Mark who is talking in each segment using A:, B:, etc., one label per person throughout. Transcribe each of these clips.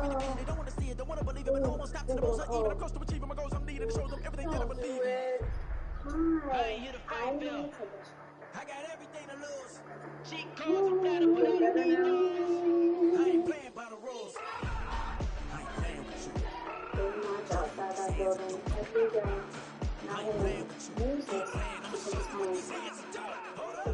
A: me defeated. Don't wanna see it, don't wanna believe it, but no one stops to the most uneven. I'm close to achieving my goals. I'm needing to show them everything that I believe in. I ain't here to fight, Bill. I got everything to lose. Cheat codes and flatter, but I don't need those. I ain't playing by the rules. I ain't playing with you. I ain't playing with you. Keep playing, I'ma show you what these hands are doing.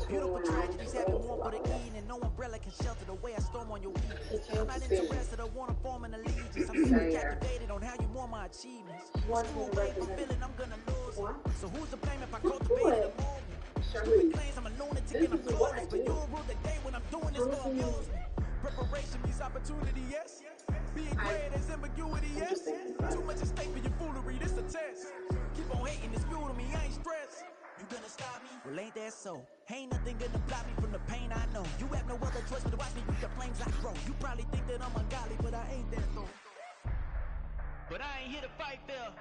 A: Beautiful tragedies happen more for the evening. No umbrella can shelter the way I storm on your weakness. I'm not interested, I wanna form an allegiance. I'm super captivated on how you want my achievements. Screw away from feeling I'm gonna lose it. So who's to blame if I cultivated a movement? Stupid claims I'm a lunatic and I'm clueless, but you'll rule the day when I'm doing this for amusement. Preparation means opportunity, yes. Being great is ambiguity, yes. Too much at stake for your foolery, this a test. Keep on hating, it's fuel to me, I ain't stressed. You gonna stop me? Well, ain't that so? Ain't nothing gonna block me from the pain I know. You have no other choice but to watch me with the flames I grow. You probably think that I'm ungodly, but I ain't that though. But I ain't here to fight, Bill.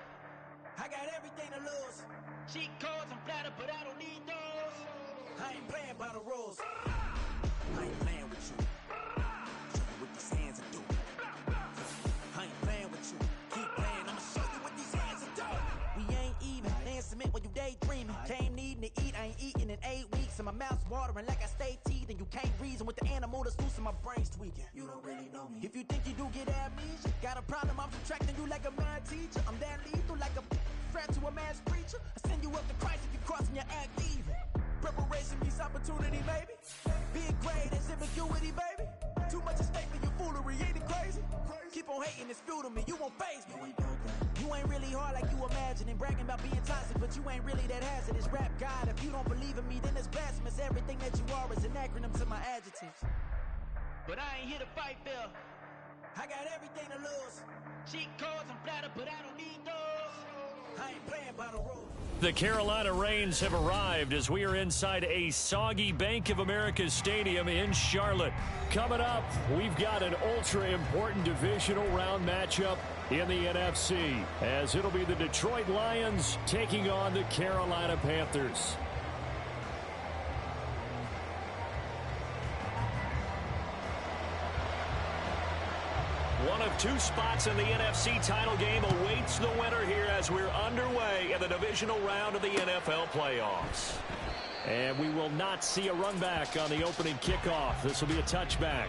A: I got everything to lose. Cheat codes and flatter, but I don't need those. I ain't playing by the rules. I ain't playing with you. Show you what these hands are doing. I ain't playing with you. Keep playing, I'ma show you what these hands are doing. We ain't even. They submit when you daydreaming. Came needing to eat, I ain't eating in 8 weeks. And my mouth's watering like I stay teething. You can't reason with the animal that's loose and my brain's tweaking. You don't really know me. If you think you do get amnesia, got a problem, I'm subtracting you like a mad teacher. I'm that lethal like a threat to a mass preacher. I send you up to Christ if you crossing your act evil. Preparation means opportunity, baby. Being great is ambiguity, baby. Too much at stake for your foolery, ain't it crazy? Keep on hating, it's fuel to me, you won't faze me. You ain't really hard like you imagine and bragging about being toxic, but you ain't really that hazardous. Rap God, if you don't believe in me, then it's blasphemous. Everything that you are is an acronym to my adjectives. But I ain't here to fight, Bill. I got everything to lose. Cheat codes and flatter, but I don't need those. I ain't playing by the rules.
B: The Carolina Rains have arrived as we are inside a soggy Bank of America Stadium in Charlotte. Coming up, we've got an ultra-important divisional round matchup in the NFC, as it'll be the Detroit Lions taking on the Carolina Panthers. One of two spots in the NFC title game awaits the winner here as we're underway in the divisional round of the NFL playoffs. And we will not see a run back on the opening kickoff. This will be a touchback.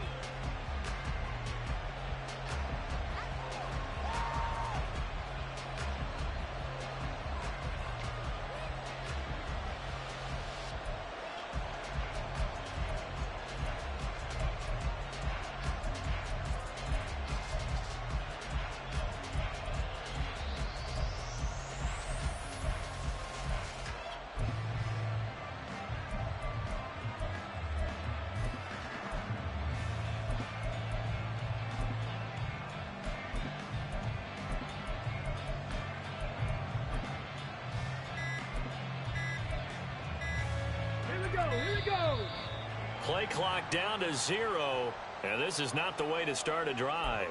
B: Play clock down to 0, and this is not the way to start a drive.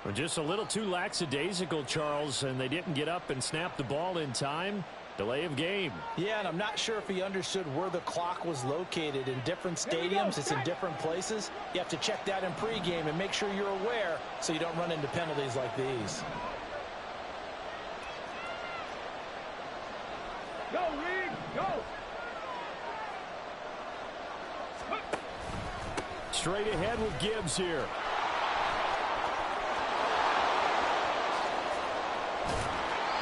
B: Well, just a little too lackadaisical, Charles, and they didn't get up and snap the ball in time. Delay of game.
C: Yeah, and I'm not sure if he understood where the clock was located. In different stadiums, it's in different places. You have to check that in pregame and make sure you're aware so you don't run into penalties like these.
D: Go, Reed, go!
B: Straight ahead with Gibbs here.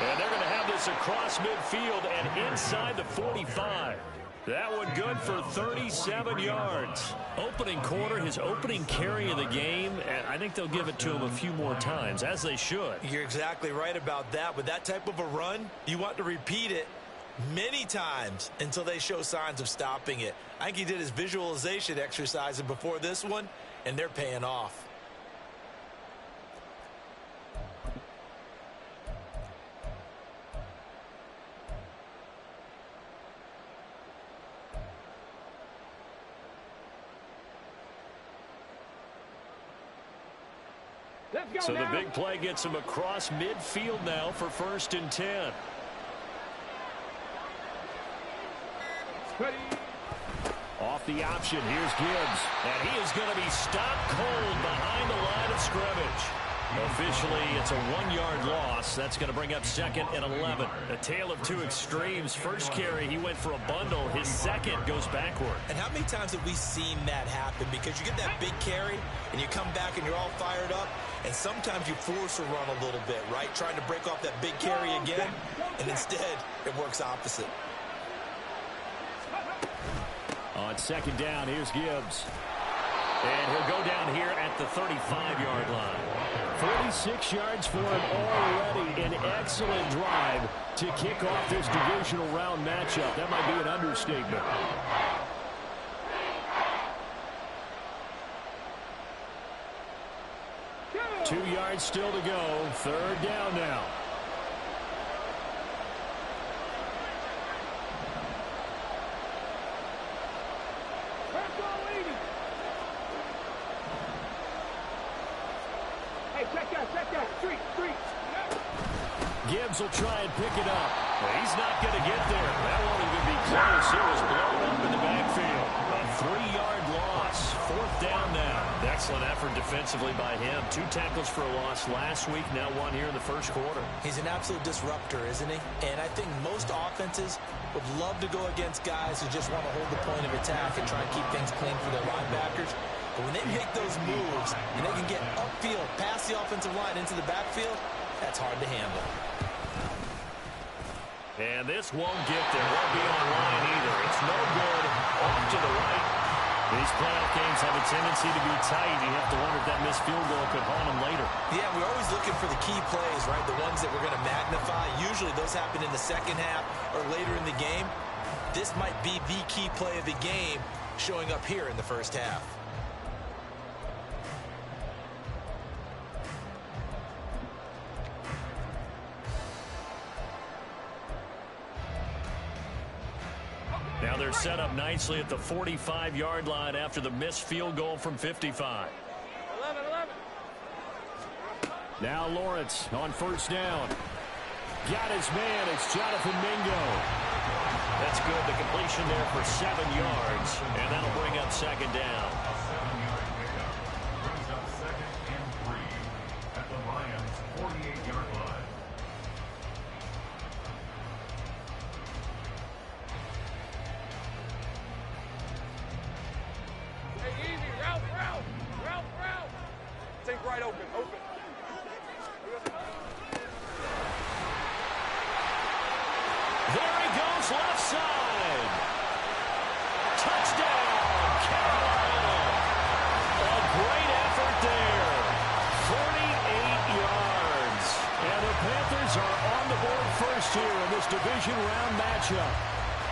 B: And they're going to have this across midfield and inside the 45. That one good for 37 yards. Opening quarter, his opening carry of the game, and I think they'll give it to him a few more times, as they should.
E: You're exactly right about that. With that type of a run, you want to repeat it many times until they show signs of stopping it. I think he did his visualization exercise before this one, and they're paying off.
B: So the big play gets him across midfield now for 1st and 10. Off the option, here's Gibbs. And he is going to be stopped cold behind the line of scrimmage. Officially, it's a 1-yard loss. That's going to bring up 2nd and 11. A tale of two extremes. First carry, he went for a bundle. His second goes backward.
E: And how many times have we seen that happen? Because you get that big carry, and you come back and you're all fired up, and sometimes you force a run a little bit, right? Trying to break off that big carry again, and instead, it works opposite.
B: On 2nd down, here's Gibbs. And he'll go down here at the 35-yard line. 46 yards for him already. An excellent drive to kick off this divisional round matchup. That might be an understatement. Two yards still to go. 3rd down now. Gibbs will try and pick it up. But he's not going to get there. That won't even be close. It was blown up in the backfield. A 3-yard loss. 4th down now. Excellent effort defensively by him. 2 tackles for a loss last week. Now 1 here in the first quarter.
E: He's an absolute disruptor, isn't he? And I think most offenses would love to go against guys who just want to hold the point of attack and try and keep things clean for their linebackers. But when they make those moves and they can get upfield, past the offensive line into the backfield, that's hard to handle.
B: And this won't get there. Won't be on line either. It's no good. Off to the right. These playoff games have a tendency to be tight. You have to wonder if that missed field goal could haunt them later.
E: Yeah, we're always looking for the key plays, right? The ones that we're going to magnify. Usually those happen in the second half or later in the game. This might be the key play of the game showing up here in the first half.
B: Now they're set up nicely at the 45-yard line after the missed field goal from 55.
D: 11.
B: Now Lawrence on 1st down. Got his man. It's Jonathan Mingo. That's good. The completion there for 7 yards. And that'll bring up 2nd down.
D: Brings up 2nd and 3 at the Lions' 48-yard line.
F: Take right open.
B: There he goes, left side. Touchdown, Carolina. A great effort there. 48 yards. And the Panthers are on the board first here in this division round matchup.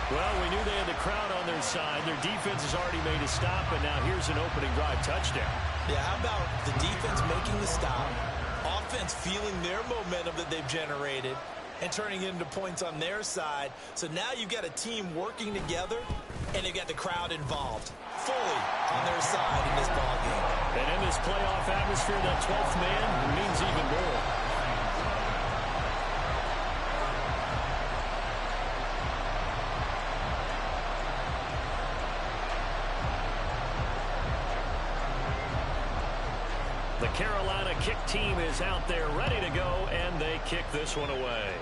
B: Well, we knew they had the crowd on their side. Their defense has already made a stop, and now here's an opening drive touchdown.
E: Yeah, how about the defense making the stop, offense feeling their momentum that they've generated, and turning it into points on their side. So now you've got a team working together, and they've got the crowd involved fully on their side in this ballgame.
B: And in this playoff atmosphere, that 12th man means even more. The Carolina kick team is out there ready to go, and they kick this one away.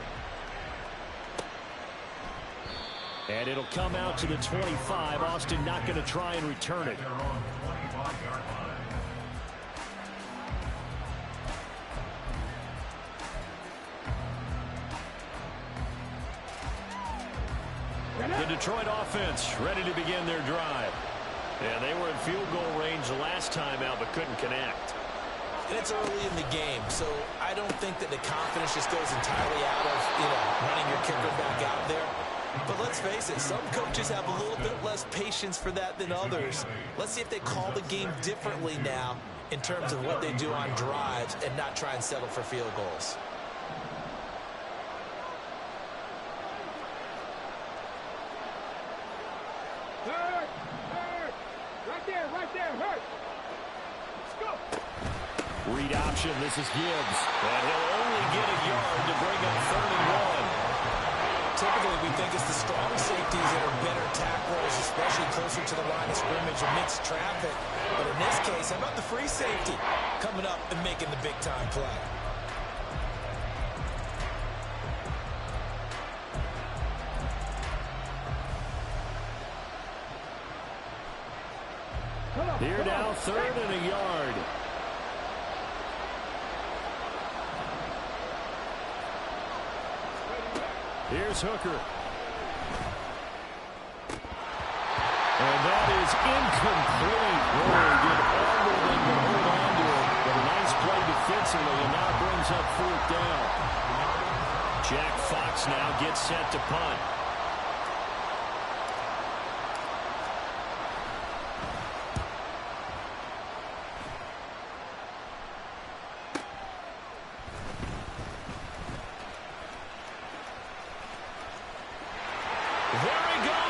B: And it'll come out to the 25. Austin not going to try and return it.
D: They're on the 25-yard line.
B: The Detroit offense ready to begin their drive. And they were in field goal range the last time out, but couldn't connect.
E: And it's early in the game, so I don't think that the confidence just goes entirely out of, running your kicker back out there. But let's face it, some coaches have a little bit less patience for that than others. Let's see if they call the game differently now in terms of what they do on drives and not try and settle for field goals.
F: Hurt. Right there, hurt. Let's go.
B: Read option, this is Gibbs. And he'll only get a yard to bring up 3rd and 1.
C: typically we think it's the strong safeties that are better tacklers, especially closer to the line of scrimmage amidst traffic. But in this case, how about the free safety coming up and making the big-time play?
B: Here now, 3rd and a yard. Here's Hooker. And that is incomplete. Really did all of them to hold on to it. But a nice play defensively, and now brings up 4th down. Jack Fox now gets set to punt.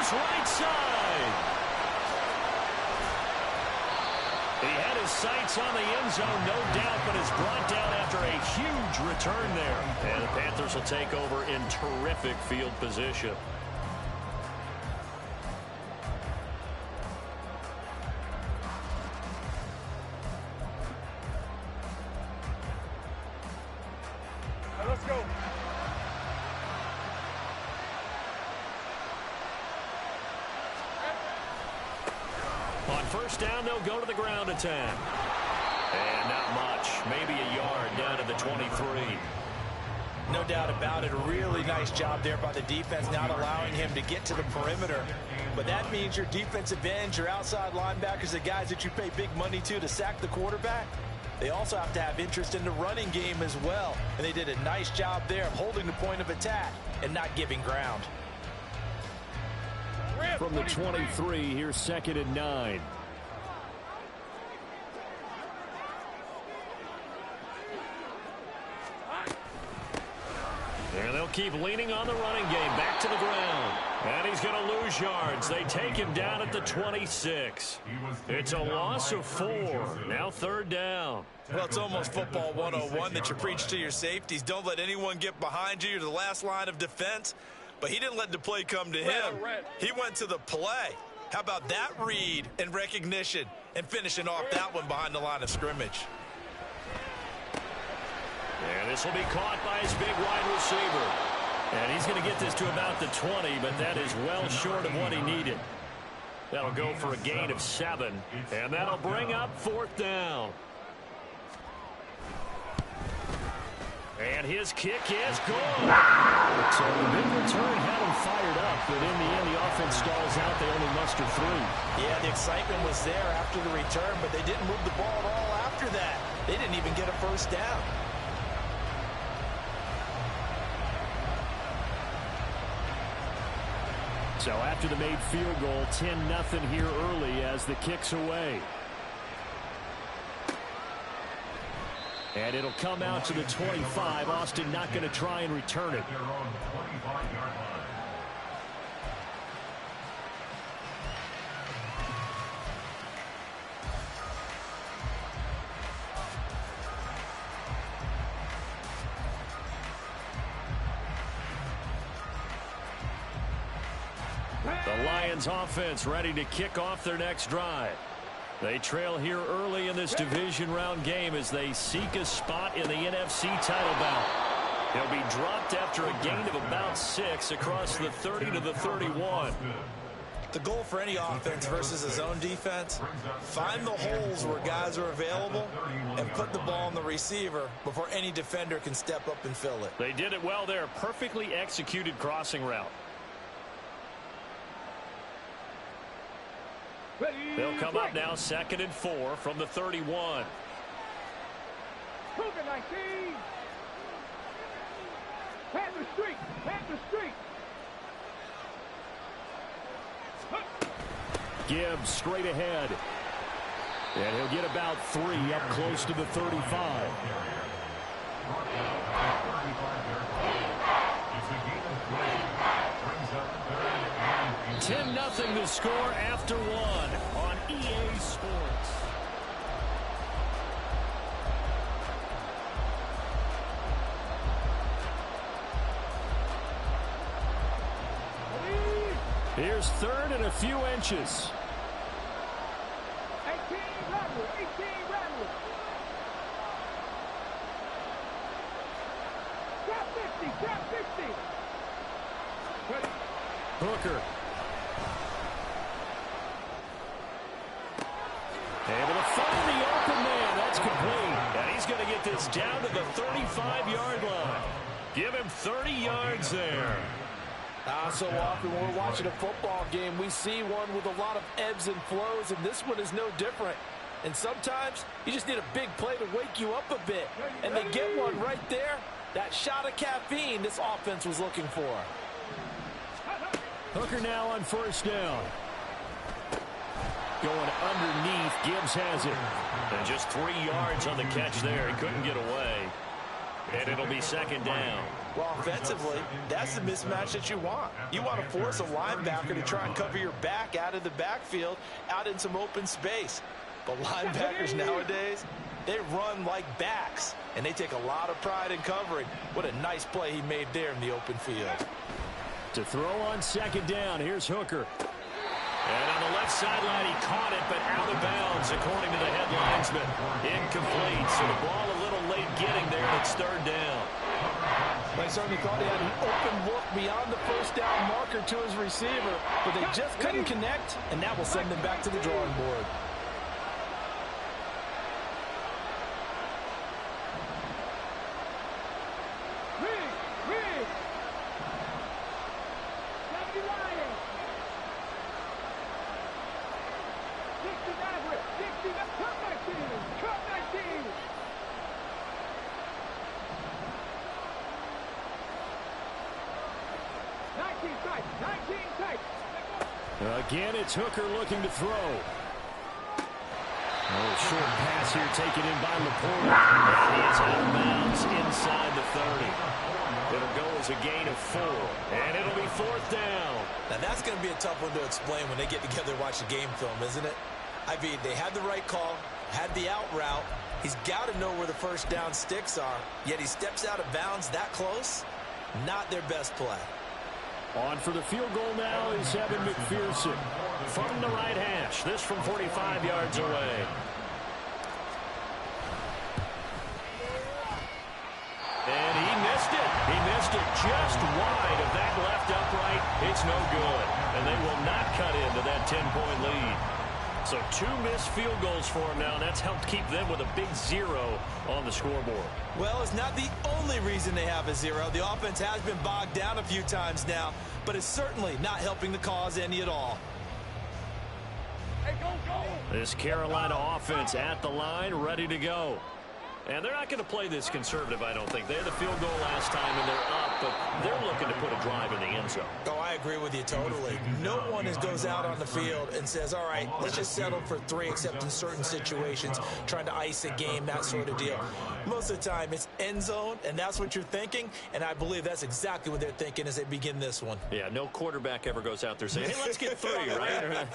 B: Right side. He had his sights on the end zone, no doubt, but is brought down after a huge return there. And the Panthers will take over in terrific field position.
F: Let's go.
B: On 1st down, they'll go to the ground attack. And not much. Maybe a yard down to the 23.
C: No doubt about it. A really nice job there by the defense, not allowing him to get to the perimeter. But that means your defensive ends, your outside linebackers, the guys that you pay big money to sack the quarterback, they also have to have interest in the running game as well. And they did a nice job there of holding the point of attack and not giving ground.
B: From the 23, here's 2nd and 9. And they'll keep leaning on the running game. Back to the ground. And he's going to lose yards. They take him down at the 26. It's a loss of 4. Now 3rd down.
E: Well, it's almost football 101 that you preach to your safeties. Don't let anyone get behind you. You're the last line of defense. But he didn't let the play come to him. He went to the play. How about that read and recognition and finishing off that one behind the line of scrimmage?
B: And this will be caught by his big wide receiver. And he's going to get this to about the 20, but that is well short of what he needed. That'll go for a gain of 7, and that'll bring up 4th down. And his kick is good. So the big return had him fired up, but in the end, the offense stalls out. They only muster 3.
C: Yeah, the excitement was there after the return, but they didn't move the ball at all after that. They didn't even get a 1st down.
B: So after the made field goal, 10-0 here early as the kick's away. And it'll come out to the 25. Austin not going to try and return it.
D: They're on the 25-yard line.
B: The Lions offense ready to kick off their next drive. They trail here early in this division round game as they seek a spot in the NFC title bout. He'll be dropped after a gain of about 6 across the 30 to the 31.
E: The goal for any offense versus his own defense, find the holes where guys are available and put the ball on the receiver before any defender can step up and fill it.
B: They did it well there. Perfectly executed crossing route. They'll come up now 2nd and 4 from the 31.
F: Cougar 19. Pat the street. Pat the street.
B: Gibbs straight ahead. And he'll get about 3 up close to the 35. 10-0 to score after 1 on EA Sports. Here's third and a few inches.
F: 18 Rattle. 18 Rattle. Grab 50. Grab 50. Ready.
B: Hooker. Able to find the open man. That's complete. And he's going to get this down to the 35-yard line. Give him 30 yards there.
C: So often when we're watching a football game, we see one with a lot of ebbs and flows, and this one is no different. And sometimes you just need a big play to wake you up a bit. And they get one right there. That shot of caffeine this offense was looking for.
B: Hooker now on first down. Going underneath. Gibbs has it. And just 3 yards on the catch there. He couldn't get away. And it'll be second down.
E: Well, offensively, that's the mismatch that you want. You want to force a linebacker to try and cover your back out of the backfield, out in some open space. But linebackers nowadays, they run like backs, and they take a lot of pride in covering. What a nice play he made there in the open field.
B: To throw on second down, here's Hooker. And on the left sideline, he caught it, but out of bounds, according to the head linesman. Incomplete, so the ball a little late getting there, and it's third down.
C: I certainly thought he had an open look beyond the first down marker to his receiver, but they just couldn't connect, and that will send them back to the drawing board.
B: Again, it's Hooker looking to throw. Oh, short pass here taken in by Laporte. And he is out of bounds inside the 30. It'll go as a gain of 4. And it'll be fourth down.
E: Now, that's going to be a tough one to explain when they get together and watch the game film, isn't it? I mean, they had the right call, had the out route. He's got to know where the first down sticks are, yet he steps out of bounds that close. Not their best play.
B: On for the field goal now is Evan McPherson from the right hash. This from 45 yards away. And he missed it. He missed it just wide of that left upright. It's no good. And they will not cut into that 10-point lead. So 2 missed field goals for him now, and that's helped keep them with a big 0 on the scoreboard.
E: Well, it's not the only reason they have a 0. The offense has been bogged down a few times now, but it's certainly not helping the cause any at all.
F: Hey, go, go!
B: This Carolina offense at the line, ready to go. And they're not going to play this conservative, I don't think. They had the field goal last time, and they're up, but they're looking to put a drive in the end zone.
E: Oh, I agree with you totally. No one goes out on the field and says, all right, let's just settle for 3, except in certain situations, trying to ice a game, that sort of deal. Most of the time, it's end zone, and that's what you're thinking, and I believe that's exactly what they're thinking as they begin this one.
B: Yeah, no quarterback ever goes out there saying, hey, let's get 3, right?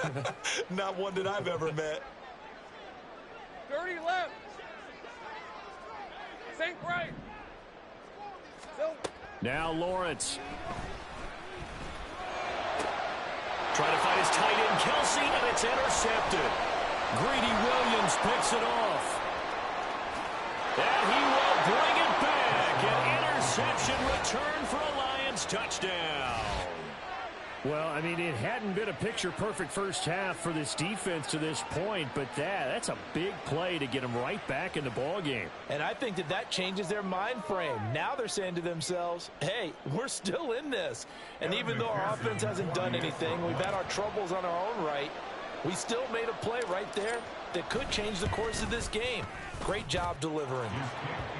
E: Not one that I've ever met.
F: 30 left. Think right.
B: Now Lawrence. Trying to find his tight end, Kelsey, and it's intercepted. Greedy Williams picks it off. And he will bring it back. An interception return for a Lions touchdown. Well, I mean, it hadn't been a picture-perfect first half for this defense to this point, but that's a big play to get them right back in the ballgame.
C: And I think that changes their mind frame. Now they're saying to themselves, hey, we're still in this. And even though our offense hasn't done anything, we've had our troubles on our own right, we still made a play right there that could change the course of this game. Great job delivering.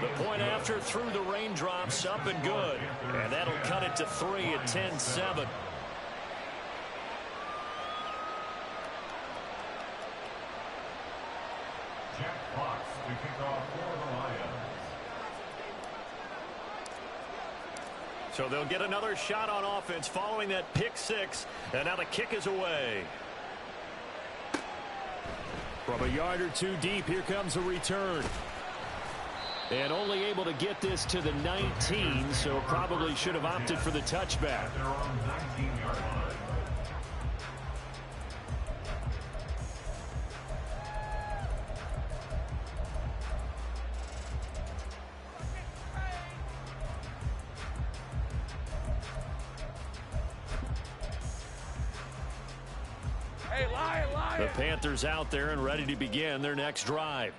B: The point after through the raindrops, up and good. And that'll cut it to 3 at 10-7.
D: To kick off for the Lions.
B: So they'll get another shot on offense following that pick 6, and now the kick is away. From a yard or 2 deep, here comes a return. And only able to get this to the 19, so probably should have opted for the touchback.
D: They're on 19-yard line.
F: Hey, lie.
B: The Panthers out there and ready to begin their next drive.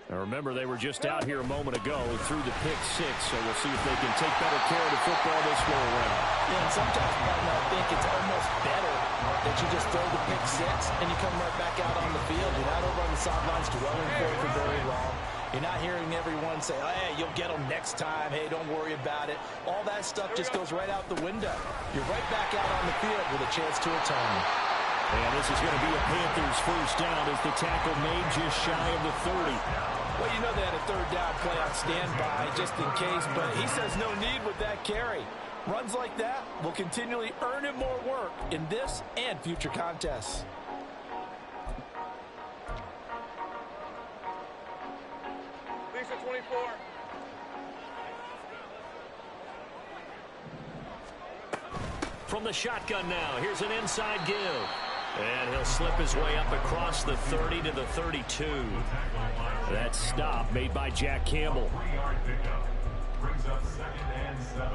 B: Now remember, they were just out here a moment ago through the pick six, so we'll see if they can take better care of the football this go around.
C: Yeah, and sometimes, partner, I think it's almost better that you just throw the pick six and you come right back out on the field. You're not over on the sidelines dwelling for very long. You're not hearing everyone say, hey, you'll get them next time. Hey, don't worry about it. All that stuff just goes right out the window. You're right back out on the field with a chance to return.
B: And this is going to be a Panthers first down as the tackle made just shy of the 30.
C: Well, you know they had a third down play on standby just in case, but he says no need with that carry. Runs like that will continually earn him more work in this and future contests.
F: Lisa 24.
B: From the shotgun now, here's an inside give. And he'll slip his way up across the 30 to the 32. That stop made by Jack Campbell.
D: 3-yard pickup brings up 2nd and 7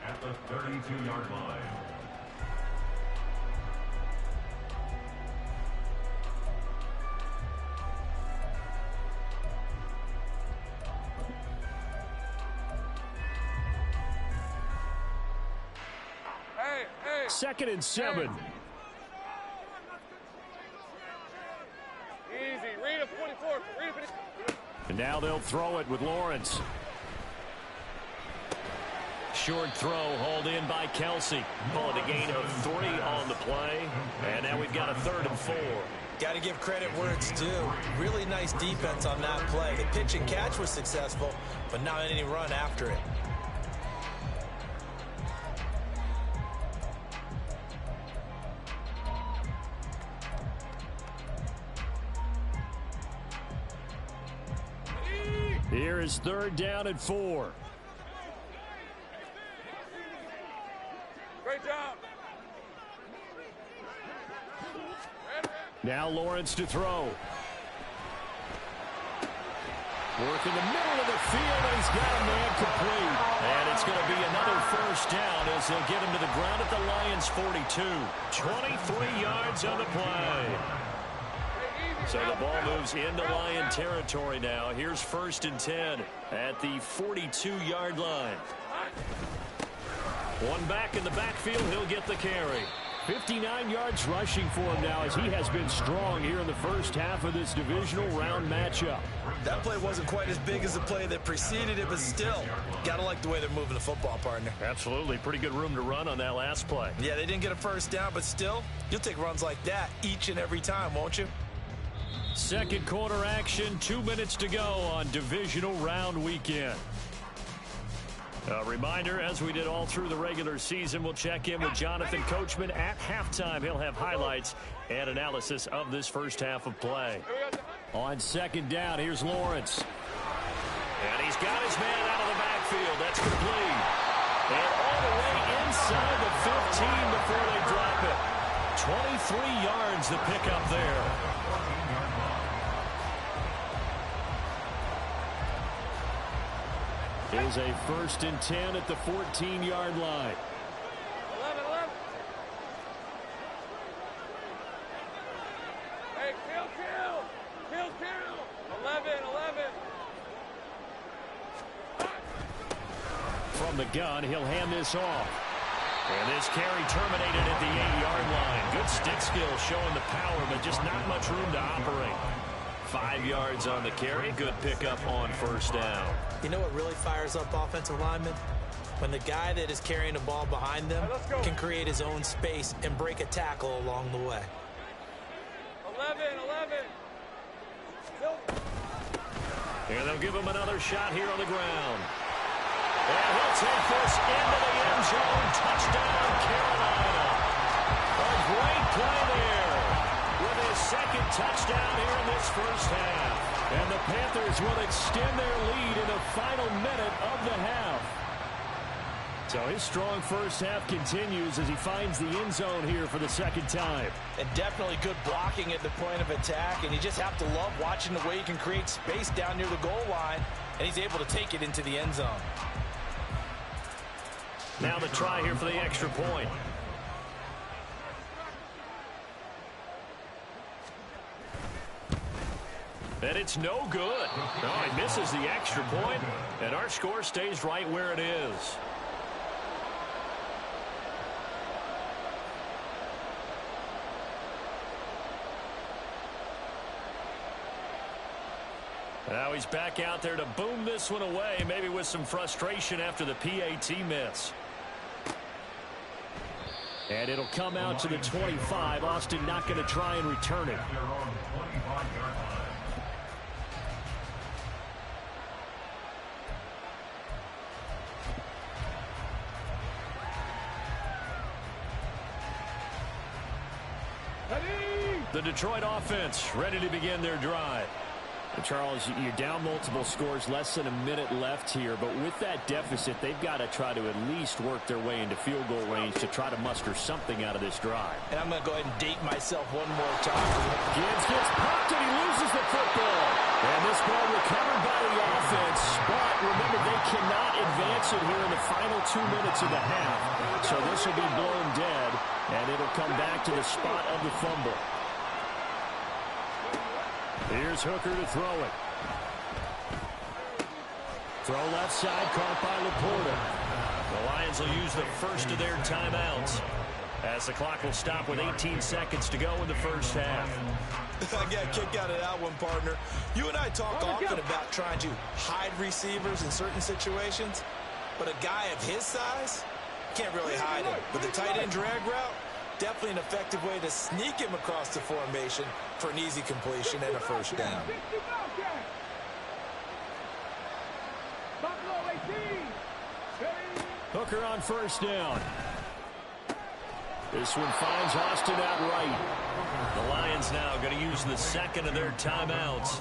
D: at the 32-yard line.
F: Hey.
B: 2nd and 7.
F: Easy. Read a 24. Read a
B: And now they'll throw it with Lawrence. Short throw hauled in by Kelsey. Pulling a gain of 3 on the play. And now we've got a 3rd and 4.
E: Got to give credit where it's due. Really nice defense on that play. The pitch and catch was successful, but not any run after it.
B: Here is 3rd down and 4.
F: Great job.
B: Now Lawrence to throw. Work in the middle of the field, and he's got a man complete. And it's going to be another first down as they'll get him to the ground at the Lions' 42. 23 yards on the play. So the ball moves into Lion territory now. Here's 1st and 10 at the 42-yard line. One back in the backfield, he'll get the carry. 59 yards rushing for him now as he has been strong here in the first half of this divisional round matchup.
E: That play wasn't quite as big as the play that preceded it, but still, got to like the way they're moving the football, partner.
B: Absolutely. Pretty good room to run on that last play.
E: Yeah, they didn't get a first down, but still, you'll take runs like that each and every time, won't you?
B: Second quarter action, 2 minutes to go on divisional round weekend. A reminder, as we did all through the regular season, we'll check in with Jonathan Coachman at halftime. He'll have highlights and analysis of this first half of play. On 2nd down, here's Lawrence. And he's got his man out of the backfield. That's complete. And all the way inside the 15 before they drop it. 23 yards the pickup there. Is a 1st and 10 at the 14-yard line.
F: 11. Hey, kill. 11.
B: From the gun, he'll hand this off. And this carry terminated at the 8-yard line. Good stick skill showing the power, but just not much room to operate. 5 yards on the carry. Good pickup on 1st down.
E: You know what really fires up offensive linemen? When the guy that is carrying the ball behind them can create his own space and break a tackle along the way.
F: 11.
B: And they'll give him another shot here on the ground. And he'll take this into the end zone. Touchdown, Carolina. A great play there with his 2nd touchdown here in this first half. And the Panthers will extend their lead in the final minute of the half. So his strong first half continues as he finds the end zone here for the 2nd time.
C: And definitely good blocking at the point of attack, and you just have to love watching the way he can create space down near the goal line, and he's able to take it into the end zone.
B: Now the try here for the extra point. And it's no good. Oh, he misses the extra point, and our score stays right where it is. Now he's back out there to boom this one away, maybe with some frustration after the PAT miss. And it'll come out to the 25. Austin not going to try and return it. The Detroit offense ready to begin their drive. Charles, you're down multiple scores, less than a minute left here, but with that deficit, they've got to try to at least work their way into field goal range to try to muster something out of this drive.
C: And I'm going to go ahead and date myself one more time.
B: Gibbs gets popped and he loses the football. And this ball recovered by the offense, but remember, they cannot advance it here in the final 2 minutes of the half. So this will be blown dead, and it'll come back to the spot of the fumble. Here's Hooker to throw it. Throw left side, caught by Laporta. The Lions will use the first of their timeouts as the clock will stop with 18 seconds to go in the first half.
E: I got a kick out of that one, partner. You and I talk often about trying to hide receivers in certain situations, but a guy of his size can't really hide him. With the tight end drag route, definitely an effective way to sneak him across the formation for an easy completion and a first down.
B: Hooker on first down. This one finds Austin outright. The Lions now going to use the second of their timeouts.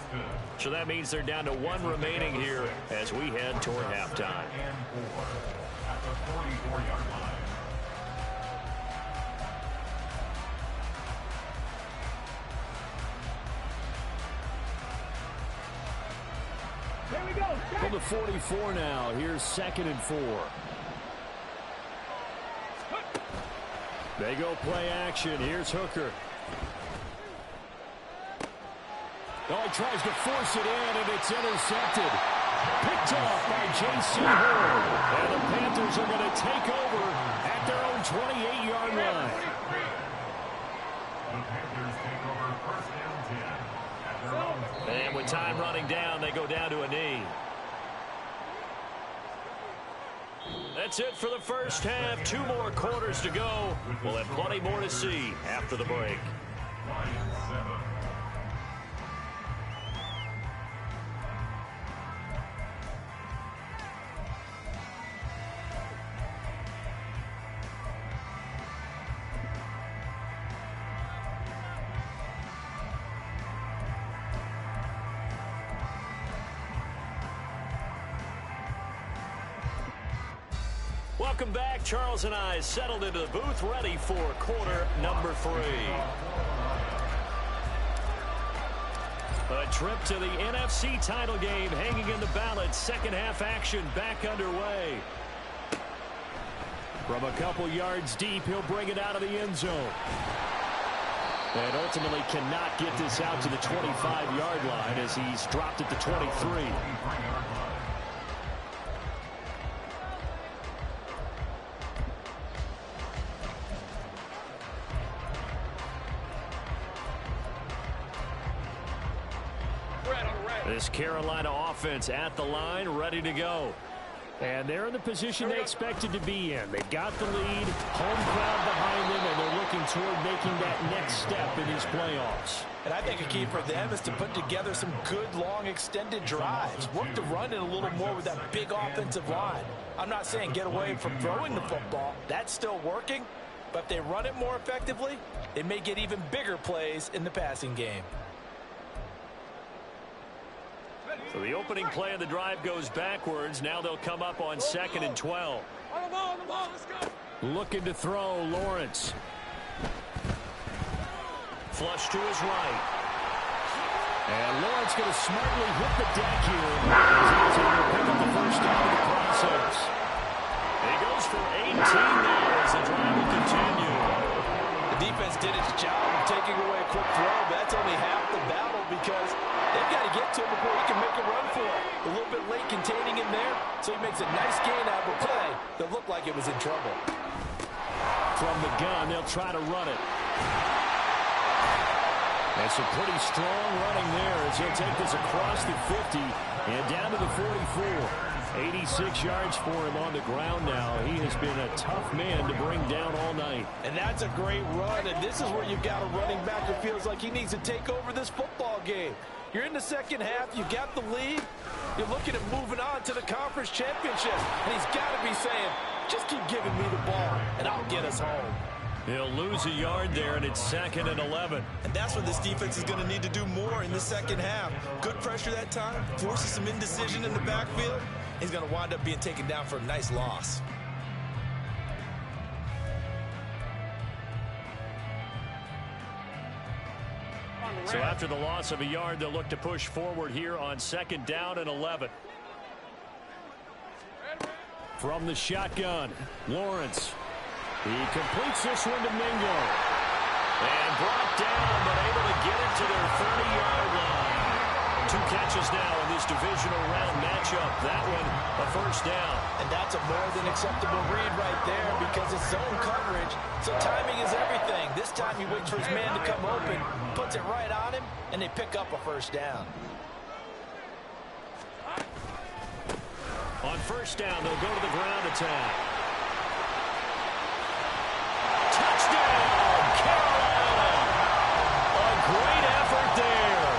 B: So that means they're down to one remaining here as we head toward halftime.
D: At the 44-yard line.
B: From the 44 now, here's 2nd and 4. They go play action. Here's Hooker. Oh, he tries to force it in, and it's intercepted. Picked off by J.C. Horn. And the Panthers are going to take over at their own 28-yard line.
D: The Panthers take over first down 10 at their own.
B: And with time running down, they go down to a knee. That's it for the first half. 2 more quarters to go. We'll have plenty more to see after the break.
D: Lions 7.
B: Welcome back. Charles and I settled into the booth, ready for quarter number 3. A trip to the NFC title game hanging in the balance. Second half action back underway. From a couple yards deep, he'll bring it out of the end zone. And ultimately cannot get this out to the 25-yard line as he's dropped at the 23. This Carolina offense at the line, ready to go. And they're in the position they expected to be in. They've got the lead, home crowd behind them, and they're looking toward making that next step in these playoffs.
C: And I think a key for them is to put together some good, long, extended drives. Work the run in a little more with that big offensive line. I'm not saying get away from throwing the football. That's still working. But if they run it more effectively, they may get even bigger plays in the passing game.
B: So the opening play of the drive goes backwards. Now they'll come up on 2nd and 12.
F: On the ball, let's go.
B: Looking to throw, Lawrence. Flush to his right. And Lawrence going to smartly hit the deck here as he's able to pick up the first down in the process. He goes for 18 now as the drive will continue.
C: The defense did its job of taking away a quick throw, but that's only half the battle because they've got to get hang in there, so he makes a nice gain out of a play that looked like it was in trouble.
B: From the gun, they'll try to run it. And some pretty strong running there as he'll take this across the 50 and down to the 44. 86 yards for him on the ground now. He has been a tough man to bring down all night.
C: And that's a great run, and this is where you've got a running back who feels like he needs to take over this football game. You're in the second half, you got the lead, you're looking at moving on to the conference championship, and he's got to be saying, just keep giving me the ball, and I'll get us home.
B: He'll lose a yard there, and it's 2nd and 11.
E: And that's what this defense is going to need to do more in the second half. Good pressure that time, forces some indecision in the backfield. He's going to wind up being taken down for a nice loss.
B: So after the loss of a yard, they'll look to push forward here on 2nd down and 11. From the shotgun, Lawrence. He completes this one to Mingo. And brought down, but able to get it to their 30-yard line. 2 catches now in this divisional round matchup. That one, a first down.
C: And that's a more than acceptable read right there because it's zone coverage, so timing is everything. This time he waits for his man to come open, puts it right on him, and they pick up a first down.
B: On first down, they'll go to the ground attack. Touchdown, Carolina! A great effort there.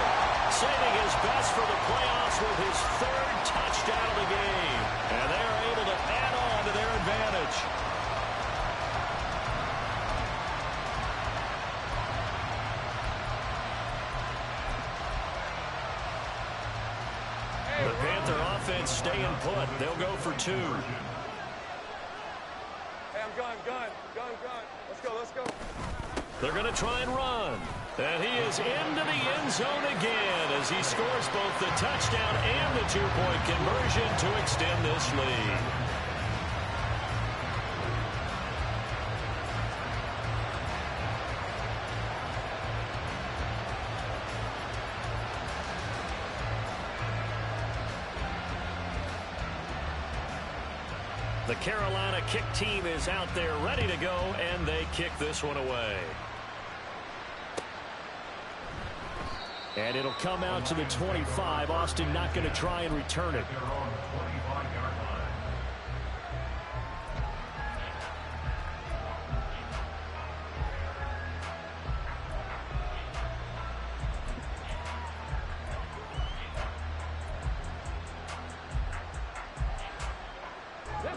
B: Saving his best for the playoffs with his 3rd touchdown of the game. And they're able to add on to their advantage. The Panther offense staying put. They'll go for 2.
F: Hey, I'm gun. Let's go.
B: They're going to try and run. And he is into the end zone again as he scores both the touchdown and the 2-point conversion to extend this lead. The Carolina kick team is out there ready to go, and they kick this one away. And it'll come out to the 25. Austin not going to try and return it.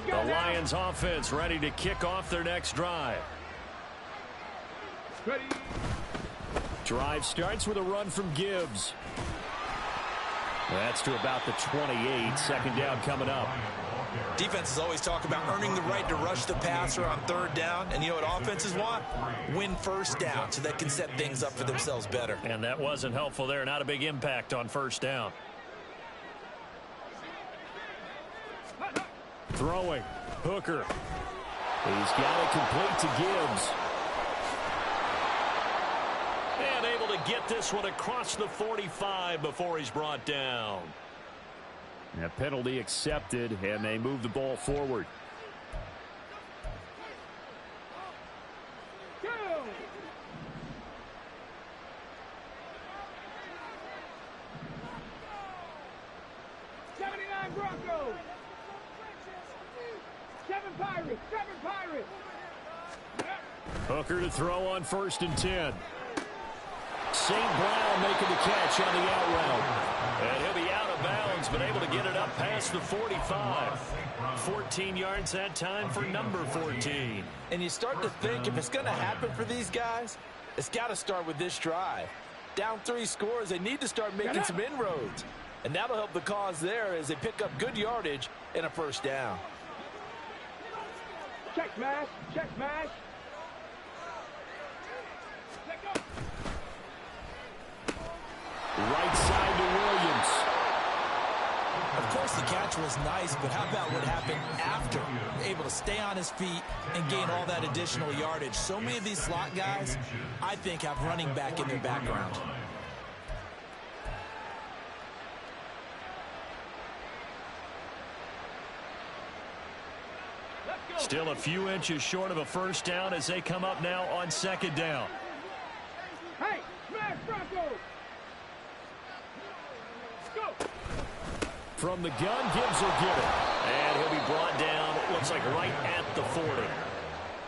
B: The Lions offense ready to kick off their next drive.
F: Ready.
B: Drive starts with a run from Gibbs. That's to about the 28. 2nd down coming up.
E: Defenses always talk about earning the right to rush the passer on 3rd down. And you know what offenses want? Win first down so they can set things up for themselves better.
B: And that wasn't helpful there. Not a big impact on first down. Throwing. Hooker. He's got it complete to Gibbs. And able to get this one across the 45 before he's brought down. A penalty accepted, and they move the ball forward.
F: Go. '79 Broncos. Kevin Pirate.
B: Hooker to throw on 1st and 10. St. Brown making the catch on the out route. And he'll be out of bounds, but able to get it up past the 45. 14 yards that time for number 14.
C: And you start to think if it's going to happen for these guys, it's got to start with this drive. Down 3 scores, they need to start making some inroads. And that'll help the cause there as they pick up good yardage and a first down.
F: Check smash.
B: Right side to Williams.
E: Of course, the catch was nice, but how about what happened after? Able to stay on his feet and gain all that additional yardage. So many of these slot guys, I think, have running back in their background.
B: Still a few inches short of a first down as they come up now on second down.
F: Hey, smash Bronco! Go!
B: From the gun, Gibbs will get it. And he'll be brought down, looks like right at the 40.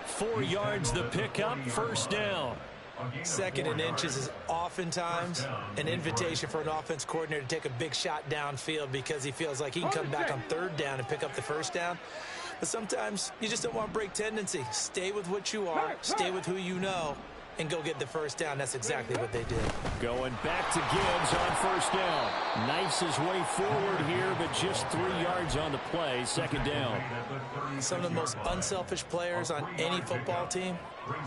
B: 4 yards the pickup, first down.
E: Second and inches is oftentimes an invitation for an offense coordinator to take a big shot downfield because he feels like he can come back on third down and pick up the first down. But sometimes you just don't want to break tendency. Stay with what you are, stay with who you know, and go get the first down. That's exactly what they did.
B: Going back to Gibbs on first down. Knifes his way forward here, but just 3 yards on the play, second down.
E: Some of the most unselfish players on any football team,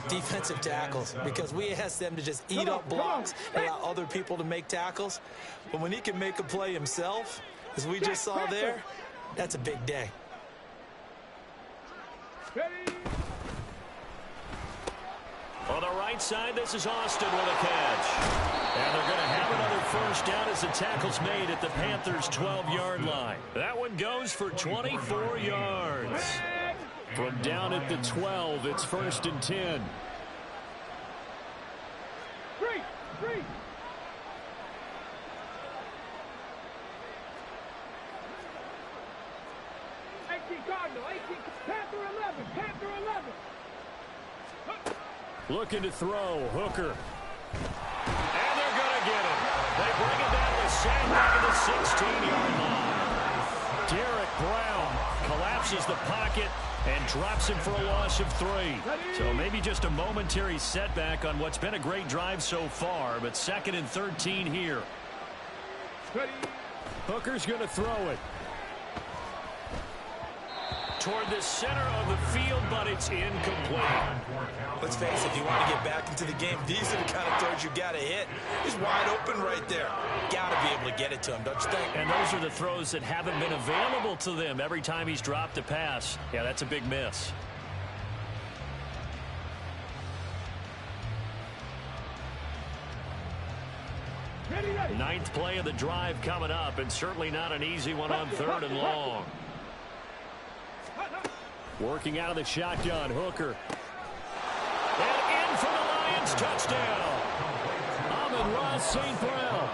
E: defensive tackles, because we ask them to just eat up blocks and allow other people to make tackles. But when he can make a play himself, as we just saw there, that's a big day.
B: On the right side, this is Austin with a catch. And they're going to have another first down as the tackle's made at the Panthers' 12-yard line. That one goes for 24 yards. From down at the 12, it's first and 10.
F: Three. 18 Cardinal, 18, Panther 11, Panther 11.
B: Looking to throw, Hooker. And they're going to get him. They bring it down to Sandberg at the 16-yard line. Derek Brown collapses the pocket and drops him for a loss of 3. So maybe just a momentary setback on what's been a great drive so far, but second and 13 here. Hooker's going to throw it toward the center of the field, but it's incomplete.
E: Let's face it, if you want to get back into the game, these are the kind of throws you got to hit. He's wide open right there. Got to be able to get it to him, don't you think?
B: And those are the throws that haven't been available to them every time he's dropped a pass. Yeah, that's a big miss. Ninth play of the drive coming up, and certainly not an easy one on third and long. Working out of the shotgun, Hooker. And in for the Lions, touchdown. Amon-Ra St. Brown,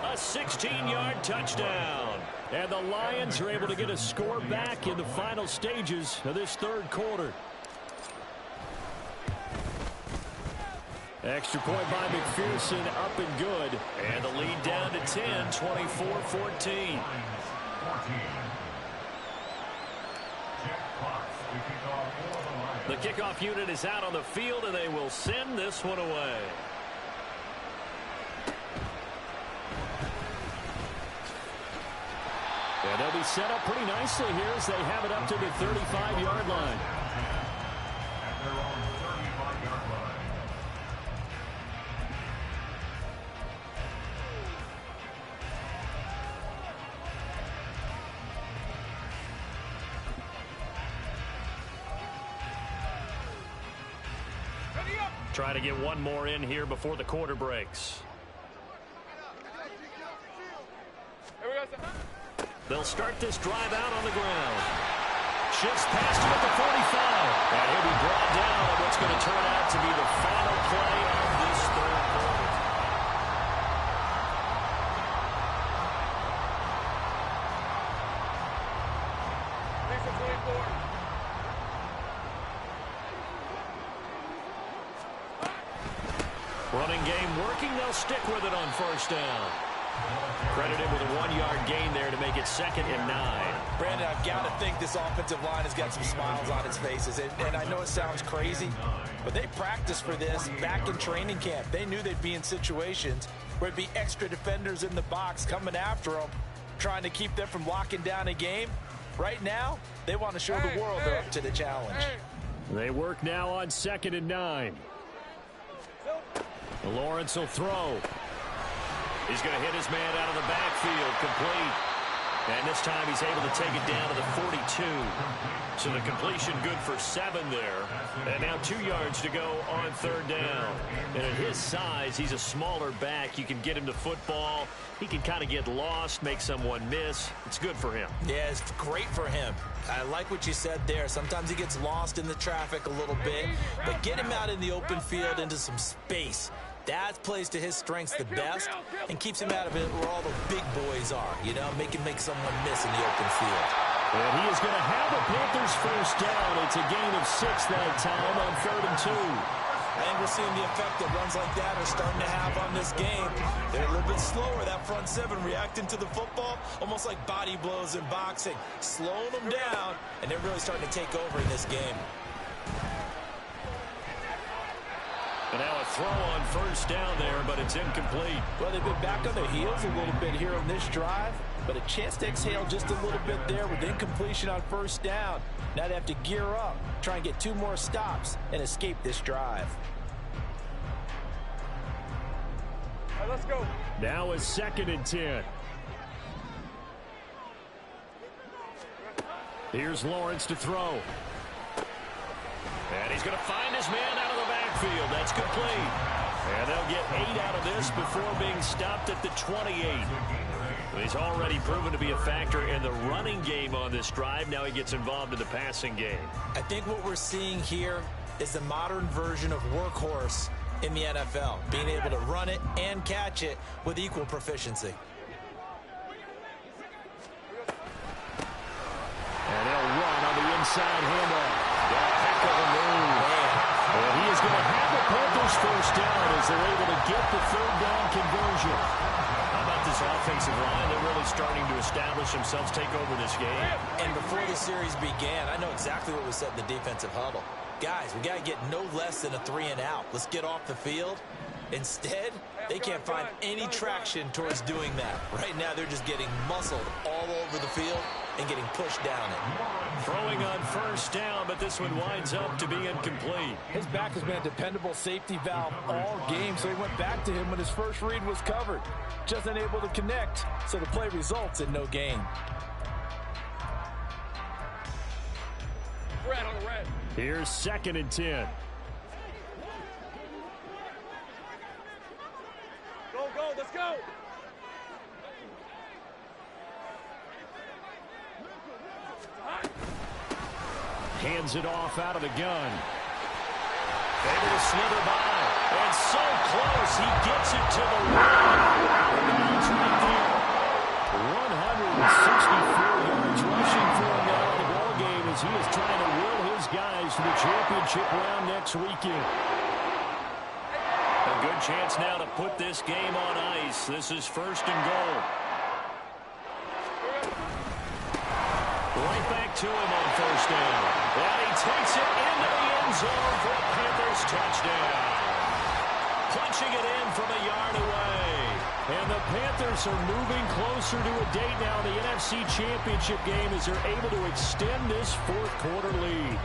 B: a 16-yard touchdown. And the Lions are able to get a score back in the final stages of this third quarter. Extra point by McPherson, up and good. And the lead down to 10, 24-14. The kickoff unit is out on the field, and they will send this one away. And they'll be set up pretty nicely here as they have it up to the 35-yard line.
D: At their own 35-yard line.
B: Try to get one more in here before the quarter breaks. They'll start this drive out on the ground. Shifts past him at the 45. And he'll be brought down on what's going to turn out to be the final play of this third quarter. Running game working. They'll stick with it on first down. Credited with a 1-yard gain there to make it 2nd and 9.
E: Brandon, I've got to think this offensive line has got some smiles on its faces. And I know it sounds crazy, but they practiced for this back in training camp. They knew they'd be in situations where it'd be extra defenders in the box coming after them, trying to keep them from locking down a game. Right now, they want to show the world they're up to the challenge.
B: They work now on 2nd and 9. Lawrence will throw. He's going to hit his man out of the backfield, complete. And this time he's able to take it down to the 42. So the completion good for 7 there. And now 2 yards to go on 3rd down. And at his size, he's a smaller back. You can get him to football. He can kind of get lost, make someone miss. It's good for him.
E: Yeah, it's great for him. I like what you said there. Sometimes he gets lost in the traffic a little bit. But get him out in the open field into some space. That plays to his strengths the best and keeps him out of it where all the big boys are. You know, make someone miss in the open field.
B: And he is going to have the Panthers first down. It's a gain of 6 that time on 3rd and 2.
E: I think we're seeing the effect that runs like that are starting to have on this game. They're a little bit slower, that front 7, reacting to the football, almost like body blows in boxing, slowing them down, and they're really starting to take over in this game.
B: And now a throw on first down there, but it's incomplete.
C: Well, they've been back on their heels a little bit here on this drive, but a chance to exhale just a little bit there with incompletion on first down. Now they have to gear up, try and get 2 more stops, and escape this drive.
F: All right, let's go.
B: Now a 2nd and 10. Here's Lawrence to throw. And he's going to find his man out of the backfield. That's complete. And they'll get 8 out of this before being stopped at the 28. He's already proven to be a factor in the running game on this drive. Now he gets involved in the passing game.
E: I think what we're seeing here is the modern version of workhorse in the NFL, being able to run it and catch it with equal proficiency.
B: And they'll run on the inside handoff. Heck of a move. And he is going to have the Panthers first down as they're able to get the 3rd down conversion. How about this offensive line? They're really starting to establish themselves, take over this game.
E: And before the series began, I know exactly what was said in the defensive huddle. Guys, we got to get no less than a 3 and out. Let's get off the field. Instead, they can't find any traction towards doing that. Right now, they're just getting muscled all over the field and getting pushed down it.
B: Throwing on first down, but this one winds up to be incomplete.
C: His back has been a dependable safety valve all game, so he went back to him when his first read was covered. Just unable to connect, so the play results in no gain.
F: Red on the red.
B: Here's 2nd and 10.
F: Go, let's go.
B: Hands it off out of the gun. Able to slither by. And so close, he gets it to the rim. It's right there. 164 yards rushing for him now in the ball game as he is trying to will his guys to the championship round next weekend. A good chance now to put this game on ice. This is 1st and goal. Right back to him on first down. And he takes it into the end zone for a Panthers touchdown. Punching it in from a yard away. And the Panthers are moving closer to a date now in the NFC Championship game as they're able to extend this 4th quarter lead.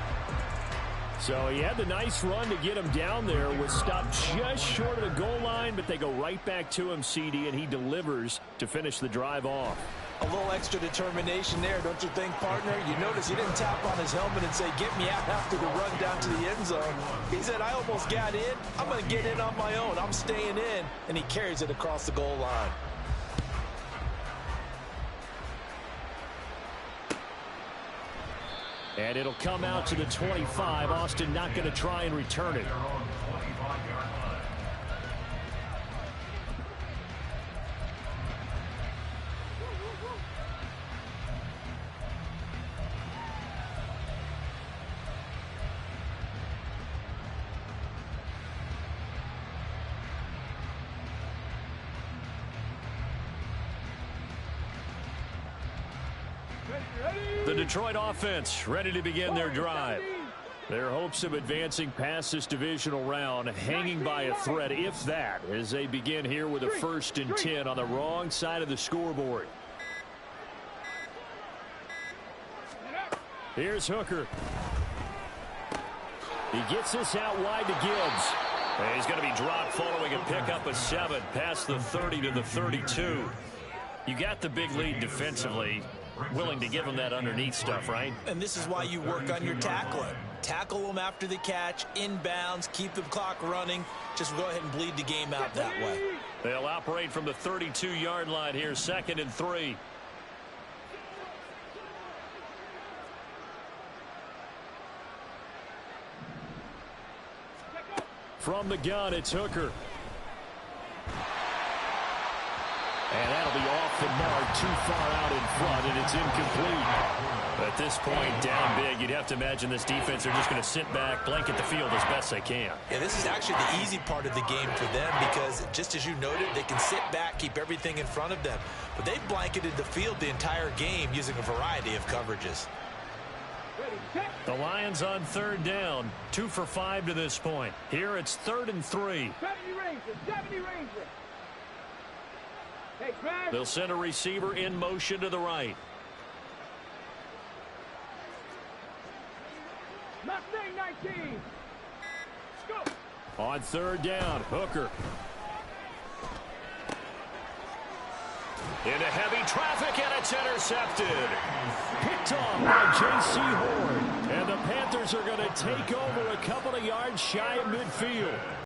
B: So he had the nice run to get him down there, was stopped just short of the goal line, but they go right back to him, CD, and he delivers to finish the drive off.
C: A little extra determination there, don't you think, partner? You notice he didn't tap on his helmet and say, get me out after the run down to the end zone. He said, I almost got in. I'm going to get in on my own. I'm staying in. And he carries it across the goal line.
B: And it'll come out to the 25. Austin not going to try and return it. The Detroit offense ready to begin their drive. Their hopes of advancing past this divisional round hanging by a thread, if that, as they begin here with a 1st and 10 on the wrong side of the scoreboard. Here's Hooker. He gets this out wide to Gibbs. And he's going to be dropped following a pickup of 7 past the 30 to the 32. You got the big lead defensively. willing to give them that underneath stuff, right?
E: And this is why you work on your tackling. Tackle them after the catch, inbounds, keep the clock running. Just go ahead and bleed the game out that way.
B: They'll operate from the 32-yard line here, 2nd and 3. From the gun, it's Hooker. And that'll be off the mark, too far out in front, and it's incomplete. At this point, down big, you'd have to imagine this defense are just going to sit back, blanket the field as best they can.
E: Yeah, this is actually the easy part of the game for them because, just as you noted, they can sit back, keep everything in front of them. But they've blanketed the field the entire game using a variety of coverages.
B: The Lions on 3rd down, 2 for 5 to this point. Here it's 3rd and 3.
F: 70 Ranger. Hey, Crash.
B: They'll send a receiver in motion to the right.
F: Mustang 19. Go.
B: On 3rd down, Hooker. Into heavy traffic, and it's intercepted. Picked off by J.C. Horn. And the Panthers are going to take over a couple of yards shy of midfield.